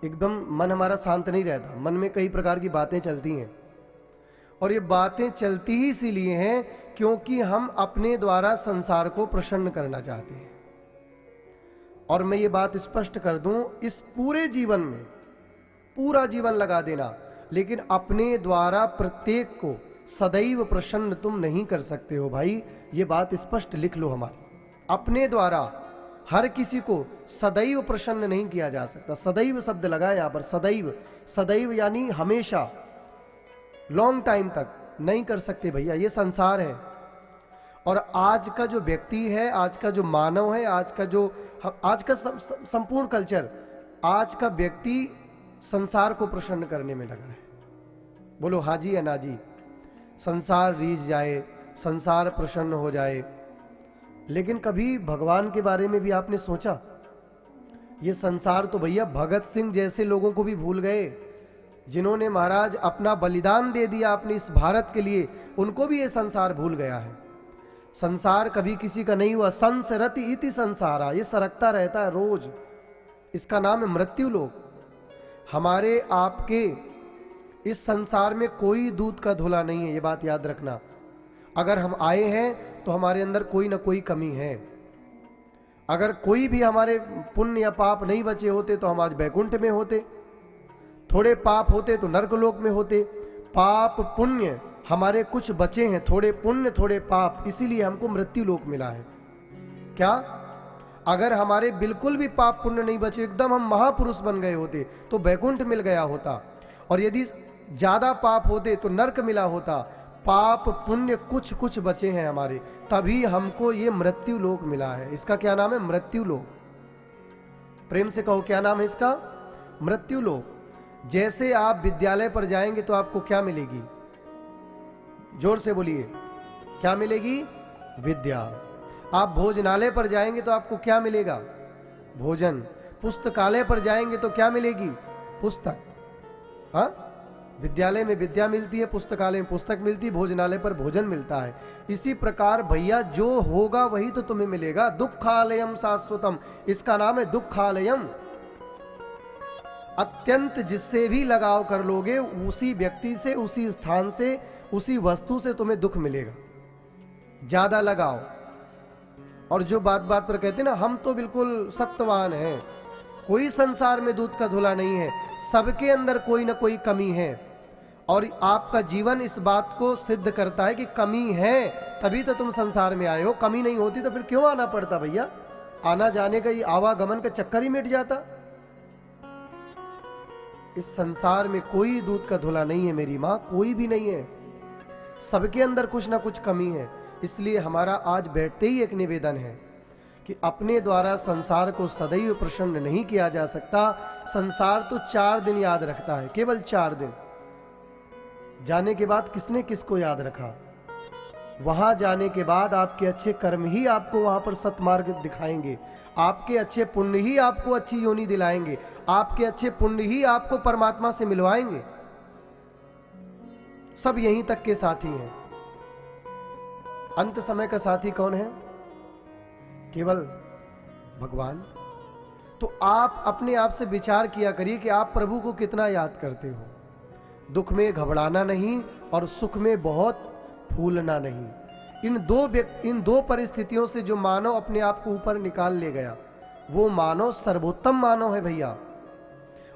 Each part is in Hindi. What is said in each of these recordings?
एकदम मन हमारा शांत नहीं रहता, मन में कई प्रकार की बातें चलती हैं। और ये बातें चलती ही इसीलिए हैं क्योंकि हम अपने द्वारा संसार को प्रसन्न करना चाहते हैं। और मैं ये बात स्पष्ट कर दूं, इस पूरे जीवन में पूरा जीवन लगा देना, लेकिन अपने द्वारा प्रत्येक को सदैव प्रसन्न तुम नहीं कर सकते हो भाई। ये बात स्पष्ट लिख लो हमारी। अपने द्वारा हर किसी को सदैव प्रसन्न नहीं किया जा सकता। सदैव शब्द लगा यहां पर, सदैव। सदैव यानी हमेशा, लॉन्ग टाइम तक नहीं कर सकते भैया। ये संसार है। और आज का जो व्यक्ति है, आज का जो मानव है, आज का संपूर्ण कल्चर, आज का व्यक्ति संसार को प्रसन्न करने में लगा है। बोलो हाँ जी या ना जी। संसार रीझ जाए, संसार प्रसन्न हो जाए। लेकिन कभी भगवान के बारे में भी आपने सोचा? ये संसार तो भैया भगत सिंह जैसे लोगों को भी भूल गए, जिन्होंने महाराज अपना बलिदान दे दिया अपने इस भारत के लिए, उनको भी ये संसार भूल गया है। संसार कभी किसी का नहीं हुआ। संसरति इति संसारा, ये सरकता रहता है रोज। इसका नाम है मृत्यु लोक। हमारे आपके इस संसार में कोई दूध का धुला नहीं है, ये बात याद रखना। अगर हम आए हैं तो हमारे अंदर कोई ना कोई कमी है। अगर कोई भी हमारे पुण्य या पाप नहीं बचे होते तो हम आज बैकुंठ में होते, थोड़े पाप होते तो नरकलोक में होते। पाप पुण्य हमारे कुछ बचे हैं, थोड़े पुण्य थोड़े पाप, इसीलिए हमको मृत्यु लोक मिला है। क्या अगर हमारे बिल्कुल भी पाप पुण्य नहीं बचे, एकदम हम महापुरुष बन गए होते, तो बैकुंठ मिल गया होता। और यदि ज्यादा पाप होते तो नरक मिला होता। पाप पुण्य कुछ कुछ बचे हैं हमारे, तभी हमको ये मृत्यु लोक मिला है। इसका क्या नाम है? मृत्यु लोक। प्रेम से कहो, क्या नाम है इसका? मृत्यु लोक। जैसे आप विद्यालय पर जाएंगे तो आपको क्या मिलेगी? जोर से बोलिए, क्या मिलेगी? विद्या। आप भोजनालय पर जाएंगे तो आपको क्या मिलेगा? भोजन। पुस्तकालय पर जाएंगे तो क्या मिलेगी? पुस्तक। हाँ, विद्यालय में विद्या मिलती है, पुस्तकालय में पुस्तक मिलती है, भोजनालय पर भोजन मिलता है। इसी प्रकार भैया जो होगा वही तो तुम्हें मिलेगा। दुखालयम शाश्वतम, इसका नाम है दुखालयम। अत्यंत जिससे भी लगाव कर लोगे, उसी व्यक्ति से, उसी स्थान से, उसी वस्तु से तुम्हें दुख मिलेगा। ज्यादा लगाओ। और जो बात बात पर कहते हैं ना, हम तो बिल्कुल सत्यवान हैं, कोई संसार में दूध का धुला नहीं है, सबके अंदर कोई ना कोई कमी है। और आपका जीवन इस बात को सिद्ध करता है कि कमी है, तभी तो तुम संसार में आए हो। कमी नहीं होती तो फिर क्यों आना पड़ता भैया? आना जाने का, ये आवागमन का चक्कर ही मिट जाता। इस संसार में कोई दूध का धुला नहीं है मेरी माँ, कोई भी नहीं है। सबके अंदर कुछ ना कुछ कमी है। इसलिए हमारा आज बैठते ही एक निवेदन है कि अपने द्वारा संसार को सदैव प्रसन्न नहीं किया जा सकता। संसार तो 4 दिन याद रखता है, केवल 4 दिन। जाने के बाद किसने किसको याद रखा? वहां जाने के बाद आपके अच्छे कर्म ही आपको वहां पर सतमार्ग दिखाएंगे। आपके अच्छे पुण्य ही आपको अच्छी योनि दिलाएंगे। आपके अच्छे पुण्य ही आपको परमात्मा से मिलवाएंगे। सब यहीं तक के साथी हैं। अंत समय का साथी कौन है? केवल भगवान। तो आप अपने आप से विचार किया करिए कि आप प्रभु को कितना याद करते हो। दुख में घबराना नहीं और सुख में बहुत फूलना नहीं। इन दो परिस्थितियों से जो मानव अपने आप को ऊपर निकाल ले गया, वो मानव सर्वोत्तम मानव है भैया।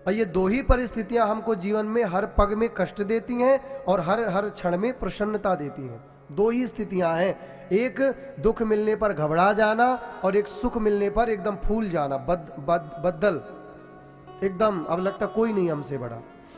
और ये 2 ही परिस्थितियां हमको जीवन में हर पग में कष्ट देती हैं और हर क्षण में प्रसन्नता देती हैं। 2 ही स्थितियां हैं, एक दुख मिलने पर घबरा जाना और एक सुख मिलने पर एकदम फूल जाना, बदल एकदम, अब लगता कोई नहीं हमसे बड़ा।